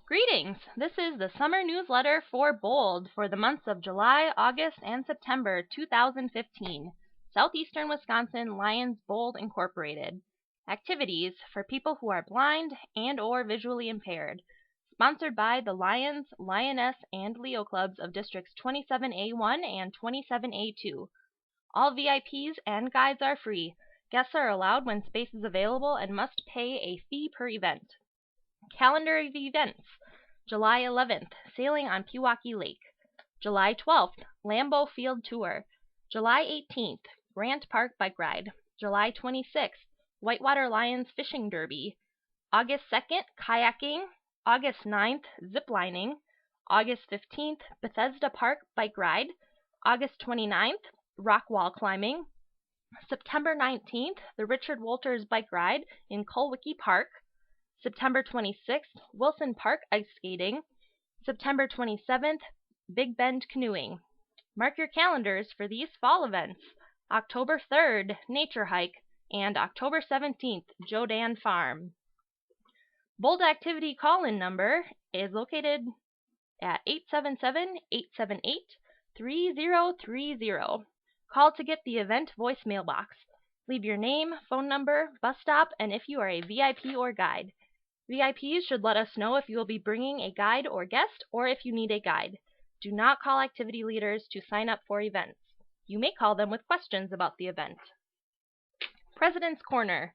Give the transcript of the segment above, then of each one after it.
Greetings! This is the summer newsletter for Bold for the months of July, August, and September 2015. Southeastern Wisconsin Lions Bold Incorporated. Activities for people who are blind and or visually impaired. Sponsored by the Lions, Lioness, and Leo Clubs of Districts 27A1 and 27A2. All VIPs and guides are free. Guests are allowed when space is available and must pay a fee per event. Calendar of events. July 11th, sailing on Pewaukee Lake. July 12th, Lambeau Field Tour. July 18th, Grant Park Bike Ride. July 26th, Whitewater Lions Fishing Derby. August 2nd, kayaking. August 9th, ziplining. August 15th, Bethesda Park Bike Ride. August 29th, rock wall climbing. September 19th, the Richard Wolters Bike Ride in Colwickie Park. September 26th, Wilson Park Ice Skating. September 27th, Big Bend Canoeing. Mark your calendars for these fall events. October 3rd, Nature Hike, and October 17th, Jodan Farm. Bold Activity call-in number is located at 877-878-3030. Call to get the event voicemail box. Leave your name, phone number, bus stop, and if you are a VIP or guide. VIPs should let us know if you will be bringing a guide or guest, or if you need a guide. Do not call activity leaders to sign up for events. You may call them with questions about the event. President's Corner.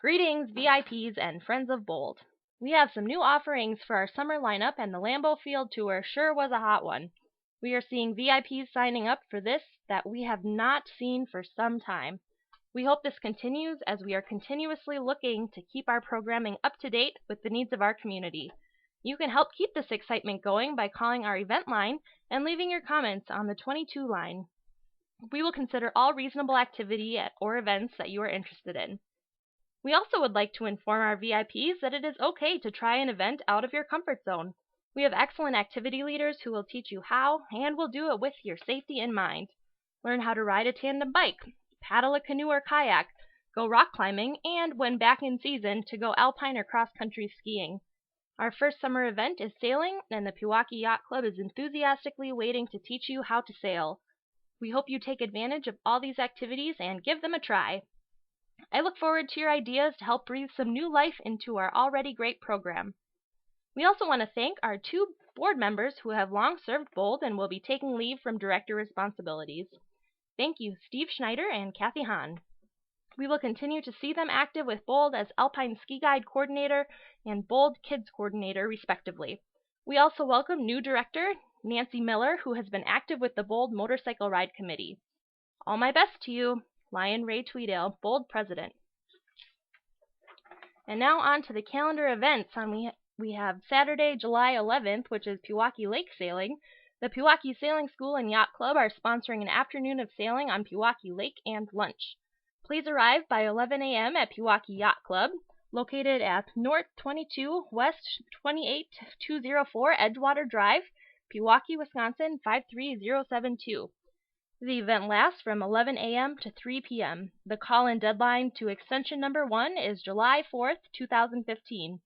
Greetings, VIPs and friends of Bold. We have some new offerings for our summer lineup, and the Lambeau Field Tour sure was a hot one. We are seeing VIPs signing up for this that we have not seen for some time. We hope this continues as we are continuously looking to keep our programming up to date with the needs of our community. You can help keep this excitement going by calling our event line and leaving your comments on the 22 line. We will consider all reasonable activity or events that you are interested in. We also would like to inform our VIPs that it is okay to try an event out of your comfort zone. We have excellent activity leaders who will teach you how and will do it with your safety in mind. Learn how to ride a tandem bike, paddle a canoe or kayak, go rock climbing, and when back in season, to go alpine or cross-country skiing. Our first summer event is sailing, and the Pewaukee Yacht Club is enthusiastically waiting to teach you how to sail. We hope you take advantage of all these activities and give them a try. I look forward to your ideas to help breathe some new life into our already great program. We also want to thank our two board members who have long served Bold and will be taking leave from director responsibilities. Thank you, Steve Schneider and Kathy Hahn. We will continue to see them active with Bold as Alpine Ski Guide Coordinator and Bold Kids Coordinator, respectively. We also welcome new director, Nancy Miller, who has been active with the Bold Motorcycle Ride Committee. All my best to you, Lion Ray Tweedale, Bold President. And now on to the calendar events. We have Saturday, July 11th, which is Pewaukee Lake Sailing. The Pewaukee Sailing School and Yacht Club are sponsoring an afternoon of sailing on Pewaukee Lake and lunch. Please arrive by 11 a.m. at Pewaukee Yacht Club, located at North 22 West 28204 Edgewater Drive, Pewaukee, Wisconsin 53072. The event lasts from 11 a.m. to 3 p.m. The call-in deadline to extension number 1 is July 4th, 2015.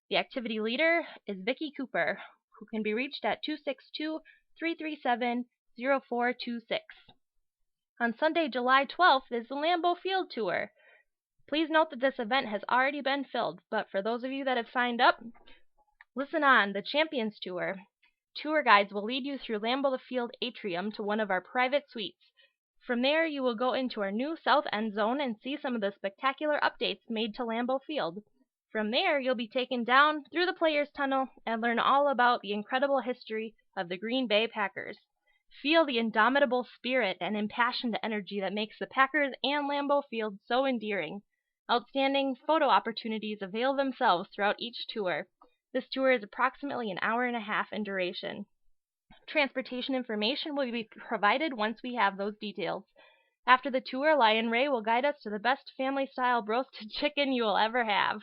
The activity leader is Vicki Cooper, who can be reached at 262-337-0426. On Sunday, July 12th is the Lambeau Field Tour. Please note that this event has already been filled, but for those of you that have signed up, listen on, the Champions Tour. Tour guides will lead you through Lambeau Field Atrium to one of our private suites. From there, you will go into our new South End Zone and see some of the spectacular updates made to Lambeau Field. From there, you'll be taken down through the Players Tunnel and learn all about the incredible history of the Green Bay Packers. Feel the indomitable spirit and impassioned energy that makes the Packers and Lambeau Field so endearing. Outstanding photo opportunities avail themselves throughout each tour. This tour is approximately an hour and a half in duration. Transportation information will be provided once we have those details. After the tour, Lion Ray will guide us to the best family-style roasted chicken you will ever have.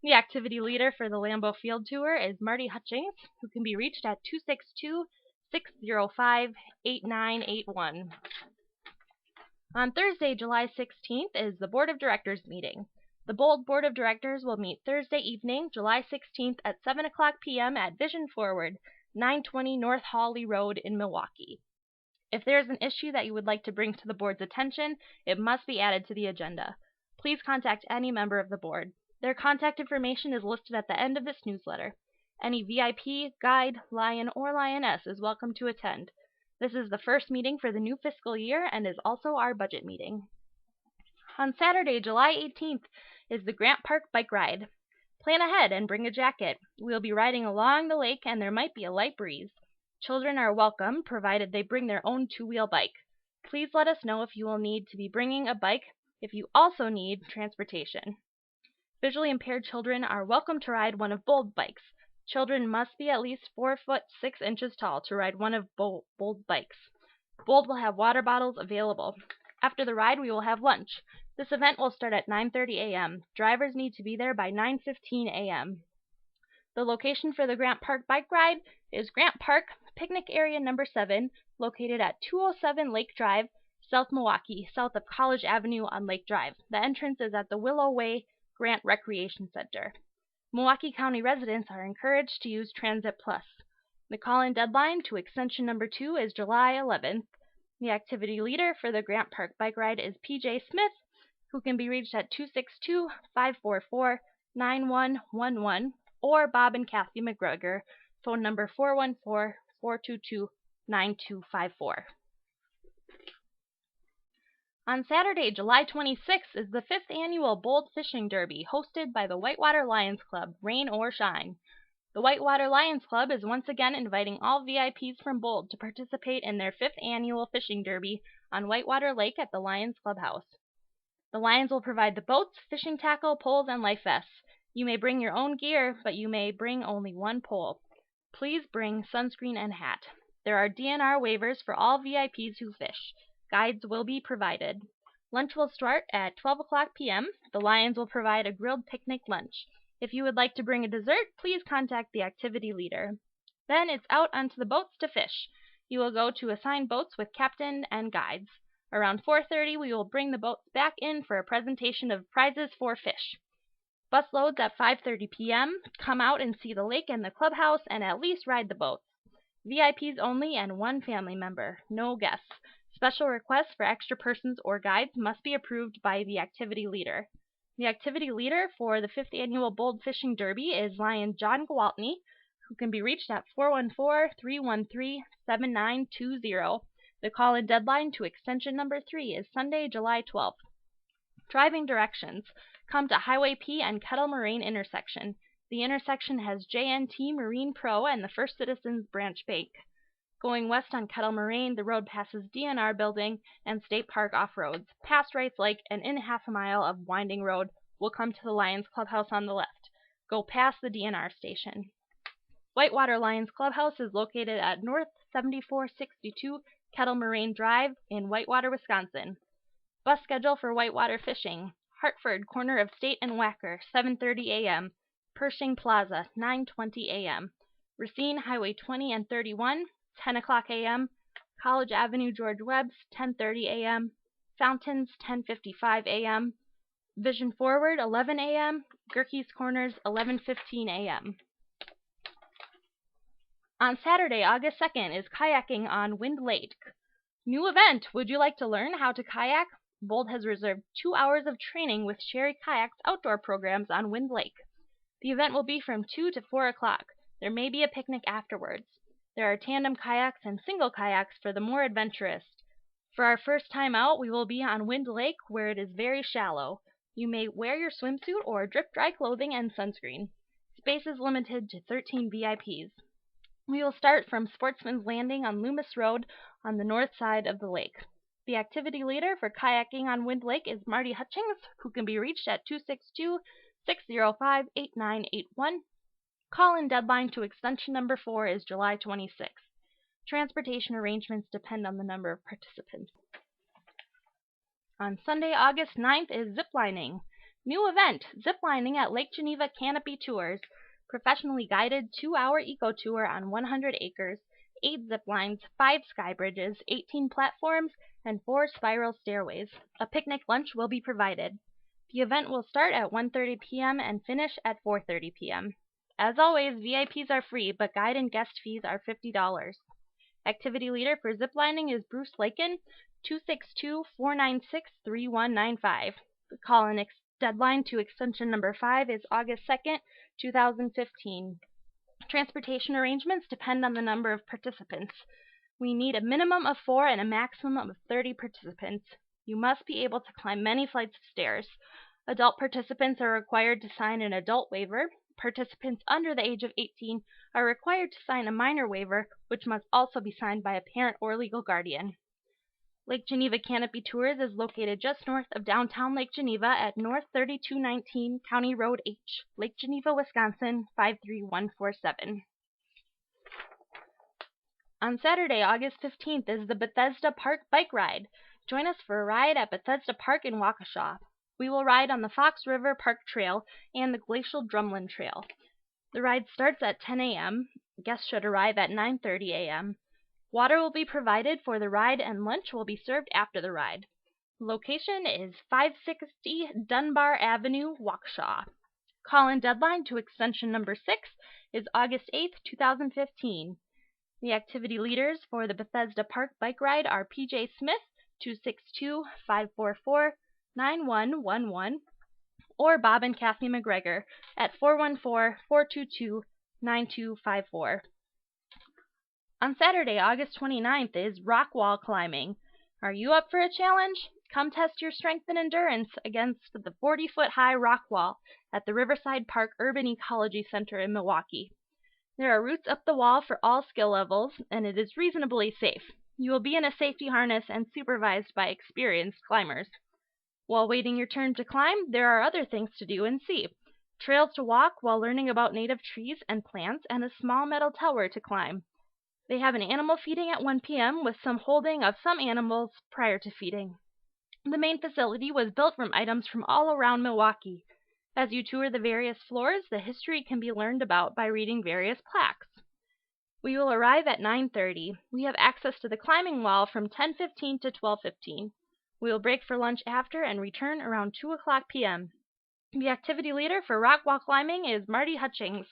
The activity leader for the Lambeau Field Tour is Marty Hutchings, who can be reached at 262-605-8981. On Thursday, July 16th is the Board of Directors meeting. The Bold Board of Directors will meet Thursday evening, July 16th at 7 p.m. at Vision Forward, 920 North Hawley Road in Milwaukee. If there is an issue that you would like to bring to the board's attention, it must be added to the agenda. Please contact any member of the board. Their contact information is listed at the end of this newsletter. Any VIP, guide, lion, or lioness is welcome to attend. This is the first meeting for the new fiscal year and is also our budget meeting. On Saturday, July 18th, is the Grant Park Bike Ride. Plan ahead and bring a jacket. We'll be riding along the lake and there might be a light breeze. Children are welcome, provided they bring their own two-wheel bike. Please let us know if you will need to be bringing a bike if you also need transportation. Visually impaired children are welcome to ride one of Bold bikes. Children must be at least 4 foot 6 inches tall to ride one of Bold bikes. Bold will have water bottles available. After the ride, we will have lunch. This event will start at 9:30 a.m. Drivers need to be there by 9:15 a.m. The location for the Grant Park Bike Ride is Grant Park, Picnic Area Number 7, located at 207 Lake Drive, South Milwaukee, south of College Avenue on Lake Drive. The entrance is at the Willow Way Grant Recreation Center. Milwaukee County residents are encouraged to use Transit Plus. The call-in deadline to extension number 2 is July 11th. The activity leader for the Grant Park Bike Ride is PJ Smith, who can be reached at 262-544-9111, or Bob and Kathy McGregor, phone number 414-422-9254. On Saturday, July 26th, is the 5th annual Bold Fishing Derby, hosted by the Whitewater Lions Club, rain or shine. The Whitewater Lions Club is once again inviting all VIPs from Bold to participate in their 5th annual fishing derby on Whitewater Lake at the Lions Clubhouse. The Lions will provide the boats, fishing tackle, poles, and life vests. You may bring your own gear, but you may bring only one pole. Please bring sunscreen and hat. There are DNR waivers for all VIPs who fish. Guides will be provided. Lunch will start at 12 p.m. The Lions will provide a grilled picnic lunch. If you would like to bring a dessert, please contact the activity leader. Then it's out onto the boats to fish. You will go to assigned boats with captain and guides. Around 4:30, we will bring the boats back in for a presentation of prizes for fish. Bus loads at 5:30 p.m. Come out and see the lake and the clubhouse and at least ride the boats. VIPs only and one family member. No guests. Special requests for extra persons or guides must be approved by the activity leader. The activity leader for the 5th annual Bold Fishing Derby is Lion John Gwaltney, who can be reached at 414-313-7920. The call-in deadline to extension number 3 is Sunday, July 12th. Driving directions. Come to Highway P and Kettle Moraine intersection. The intersection has JNT Marine Pro and the First Citizens Branch Bank. Going west on Kettle Moraine, the road passes DNR Building and State Park off-roads. Past Wrights Lake and in half a mile of winding road will come to the Lions Clubhouse on the left. Go past the DNR station. Whitewater Lions Clubhouse is located at North 7462 Kettle Moraine Drive in Whitewater, Wisconsin. Bus schedule for Whitewater Fishing. Hartford, corner of State and Wacker, 7:30 a.m. Pershing Plaza, 9:20 a.m. Racine, Highway 20 and 31, 10 a.m. College Avenue, George Webbs, 10:30 a.m. Fountains, 10:55 a.m. Vision Forward, 11 a.m. Gerke's Corners, 11:15 a.m. On Saturday, August 2nd, is kayaking on Wind Lake. New event! Would you like to learn how to kayak? Bold has reserved 2 hours of training with Sherry Kayaks outdoor programs on Wind Lake. The event will be from 2 to 4 o'clock. There may be a picnic afterwards. There are tandem kayaks and single kayaks for the more adventurous. For our first time out, we will be on Wind Lake where it is very shallow. You may wear your swimsuit or drip dry clothing and sunscreen. Space is limited to 13 VIPs. We will start from Sportsman's Landing on Loomis Road on the north side of the lake. The activity leader for kayaking on Wind Lake is Marty Hutchings, who can be reached at 262-605-8981. Call-in deadline to extension number 4 is July 26th. Transportation arrangements depend on the number of participants. On Sunday, August 9th is ziplining. New event, ziplining at Lake Geneva Canopy Tours. Professionally guided 2-hour eco tour on 100 acres, 8 zip lines, 5 sky bridges, 18 platforms, and 4 spiral stairways. A picnic lunch will be provided. The event will start at 1:30 p.m. and finish at 4:30 p.m. As always, VIPs are free, but guide and guest fees are $50. Activity leader for ziplining is Bruce Lakin, 262-496-3195. The call-in deadline to extension number 5 is August 2nd, 2015. Transportation arrangements depend on the number of participants. We need a minimum of 4 and a maximum of 30 participants. You must be able to climb many flights of stairs. Adult participants are required to sign an adult waiver. Participants under the age of 18 are required to sign a minor waiver, which must also be signed by a parent or legal guardian. Lake Geneva Canopy Tours is located just north of downtown Lake Geneva at North 3219 County Road H, Lake Geneva, Wisconsin 53147. On Saturday, August 15th is the Bethesda Park Bike Ride. Join us for a ride at Bethesda Park in Waukesha. We will ride on the Fox River Park Trail and the Glacial Drumlin Trail. The ride starts at 10 a.m. Guests should arrive at 9:30 a.m. Water will be provided for the ride and lunch will be served after the ride. Location is 560 Dunbar Avenue, Waukesha. Call-in deadline to extension number 6 is August 8th, 2015. The activity leaders for the Bethesda Park Bike Ride are PJ Smith, 262-544-9111, or Bob and Kathy McGregor at 414-422-9254. On Saturday, August 29th is rock wall climbing. Are you up for a challenge? Come test your strength and endurance against the 40-foot-high rock wall at the Riverside Park Urban Ecology Center in Milwaukee. There are routes up the wall for all skill levels, and it is reasonably safe. You will be in a safety harness and supervised by experienced climbers. While waiting your turn to climb, there are other things to do and see. Trails to walk while learning about native trees and plants, and a small metal tower to climb. They have an animal feeding at 1 p.m. with some holding of some animals prior to feeding. The main facility was built from items from all around Milwaukee. As you tour the various floors, the history can be learned about by reading various plaques. We will arrive at 9:30. We have access to the climbing wall from 10:15 to 12:15. We will break for lunch after and return around 2 o'clock p.m. The activity leader for rock wall climbing is Marty Hutchings,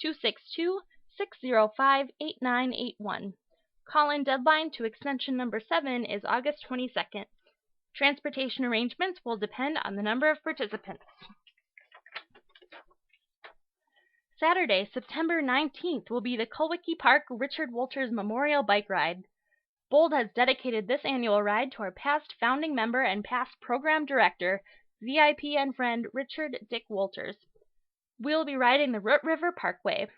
262-605-8981. Call-in deadline to extension number 7 is August 22nd. Transportation arrangements will depend on the number of participants. Saturday, September 19th will be the Kulwicki Park Richard Wolters Memorial Bike Ride. Bold has dedicated this annual ride to our past founding member and past program director, VIP and friend Richard Dick Wolters. We'll be riding the Root River Parkway.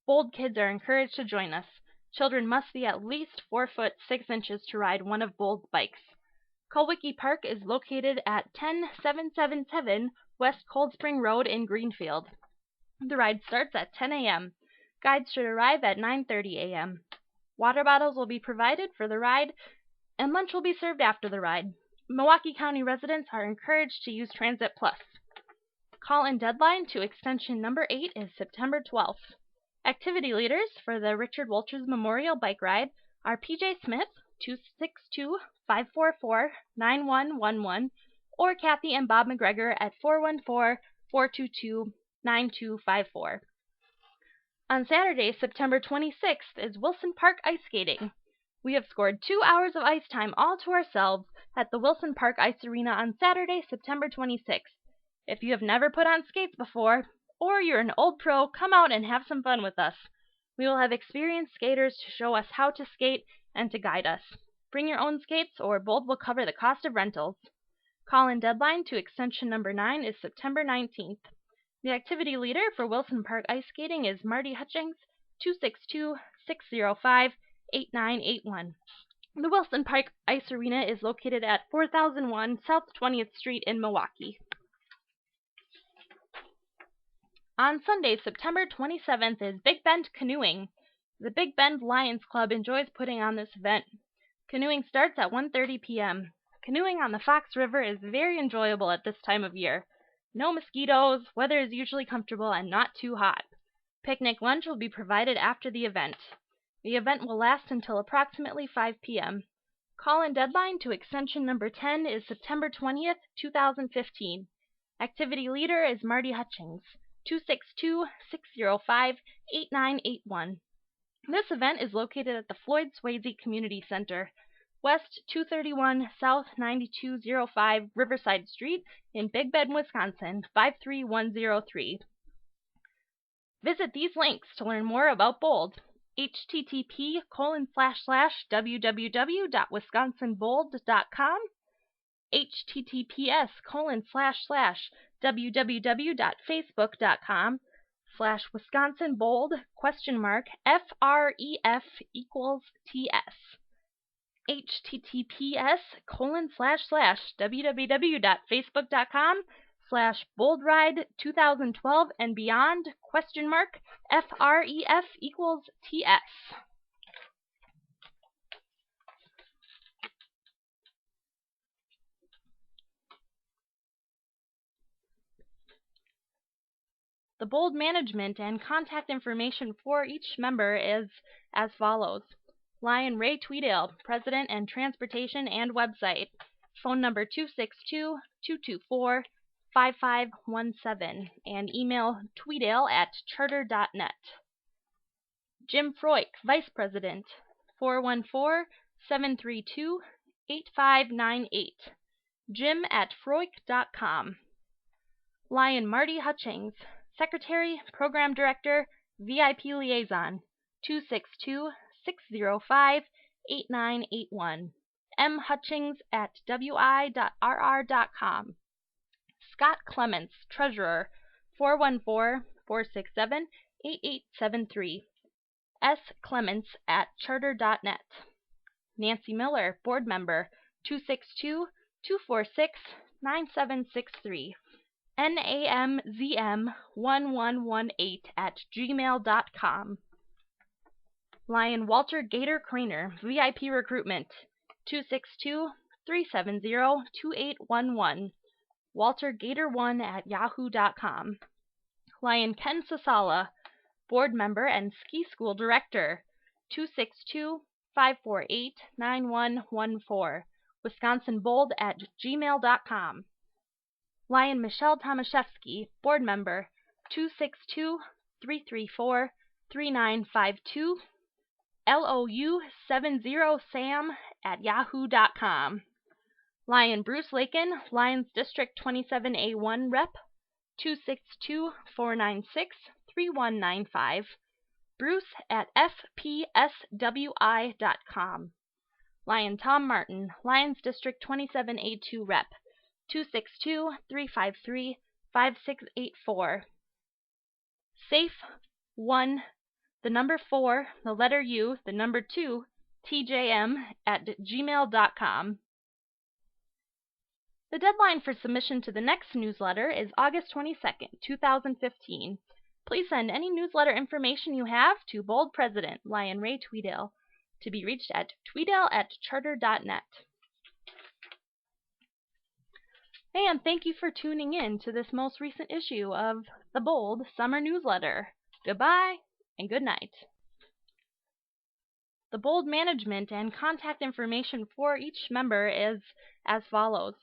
Bold kids are encouraged to join us. Children must be at least 4 foot 6 inches to ride one of Bold's bikes. Kulwicki Park is located at 10777 West Cold Spring Road in Greenfield. The ride starts at 10 a.m. Guides should arrive at 9:30 a.m. Water bottles will be provided for the ride, and lunch will be served after the ride. Milwaukee County residents are encouraged to use Transit Plus. Call-in deadline to extension number 8 is September 12th. Activity leaders for the Richard Wolters Memorial Bike Ride are PJ Smith, 262-544-9111, or Kathy and Bob McGregor at 414-422-9254. On Saturday, September 26th is Wilson Park Ice Skating. We have scored 2 hours of ice time all to ourselves at the Wilson Park Ice Arena on Saturday, September 26th. If you have never put on skates before, or you're an old pro, come out and have some fun with us. We will have experienced skaters to show us how to skate and to guide us. Bring your own skates or Bold will cover the cost of rentals. Call-in deadline to extension number 9 is September 19th. The activity leader for Wilson Park Ice Skating is Marty Hutchings, 262-605-8981. The Wilson Park Ice Arena is located at 4001 South 20th Street in Milwaukee. On Sunday, September 27th is Big Bend Canoeing. The Big Bend Lions Club enjoys putting on this event. Canoeing starts at 1:30 p.m. Canoeing on the Fox River is very enjoyable at this time of year. No mosquitoes, weather is usually comfortable and not too hot. Picnic lunch will be provided after the event. The event will last until approximately 5 p.m. Call-in deadline to extension number 10 is September 20th, 2015. Activity leader is Marty Hutchings, 262-605-8981. This event is located at the Floyd Swayze Community Center, West 231 South 9205 Riverside Street in Big Bend, Wisconsin, 53103. Visit these links to learn more about BOLD. http://www.wisconsinbold.com, https://www.facebook.com/WisconsinBold FREF equals TS, https://www.facebook.com/BoldRide2012 and beyond FREF equals TS. The BOLD management and contact information for each member is as follows. Lion Ray Tweedale, President and Transportation and Website. Phone number 262-224-5517 and email tweedale@charter.net. Jim Froik, Vice President. 414-732-8598. jim@froik.com. Lion Marty Hutchings, Secretary, Program Director, VIP Liaison, 262-605-8981, mhutchings@wi.rr.com. Scott Clements, Treasurer, 414-467-8873, sclements@charter.net. Nancy Miller, Board Member, 262-246-9763, namzm1118@gmail.com. Lion Walter Gator Craner, VIP Recruitment, 262-370-2811, waltergator1@yahoo.com. Lion Ken Sasala, Board Member and Ski School Director, 262-548-9114, wisconsinbold@gmail.com. Lion Michelle Tomaszewski, Board Member, 262-334-3952, LOU70sam@yahoo.com. Lion Bruce Lakin, Lions District 27A1 Rep, 262-496-3195, bruce@fpswi.com. Lion Tom Martin, Lions District 27A2 Rep, 262-353-5684. Safe1, the number 4, the letter U, the number 2, tjm@gmail.com. The deadline for submission to the next newsletter is August 22nd, 2015. Please send any newsletter information you have to Bold President Lion Ray Tweedale, to be reached at tweedale@charter.net. And thank you for tuning in to this most recent issue of the Bold Summer Newsletter. Goodbye and good night. The Bold management and contact information for each member is as follows.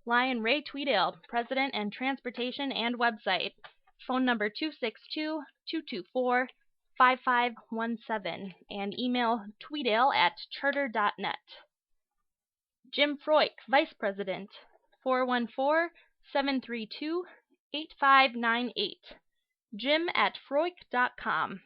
Lion Ray Tweedale, President and Transportation and Website. Phone number 262-224-5517 and email tweedale@charter.net. Jim Froik, Vice President. 414-732-8598, jim@froik.com.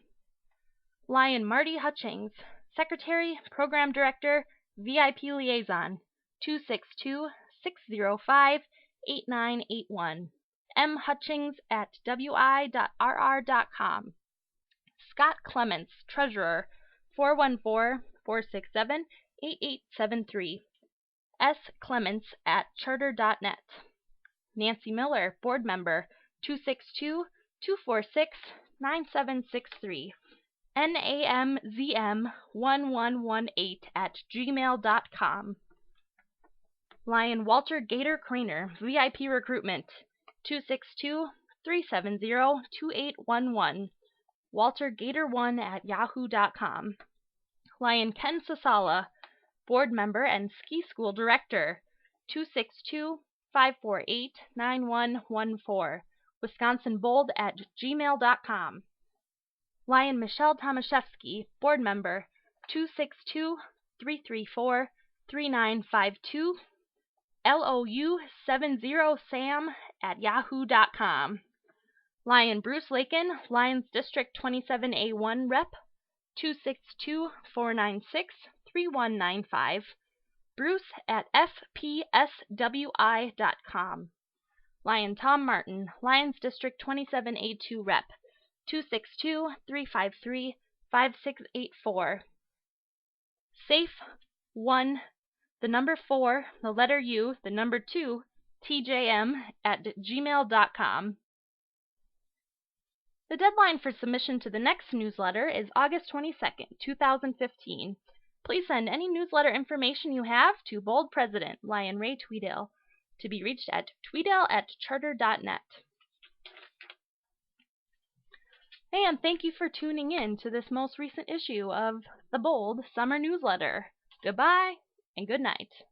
Lion Marty Hutchings, Secretary, Program Director, VIP Liaison, 262-605-8981, mhutchings@wi.rr.com. Scott Clements, Treasurer, 414-467-8873, sclements@charter.net. Nancy Miller, Board Member, 262-246-9763, namzm1118@gmail.com. Lion Walter Gator Craner, VIP Recruitment, 262-370-2811, waltergator1@yahoo.com. Lion Ken Sasala, Board Member and Ski School Director, 548-9114, wisconsinbold@gmail.com. Lion Michelle Tomaszewski, Board Member, 262-334-3952, LOU70sam@yahoo.com. Lion Bruce Lakin, Lions District 27A1 Rep, 262-496-3195, bruce@fpswi.com. Lion Tom Martin, Lions District 27A2 Rep, 262-353-5684. Safe1, the number 4, the letter U, the number 2, tjm@gmail.com. The deadline for submission to the next newsletter is August 22nd, 2015. Please send any newsletter information you have to Bold President Lion Ray Tweedale, to be reached at tweedale@charter.net. And thank you for tuning in to this most recent issue of the Bold Summer Newsletter. Goodbye and good night.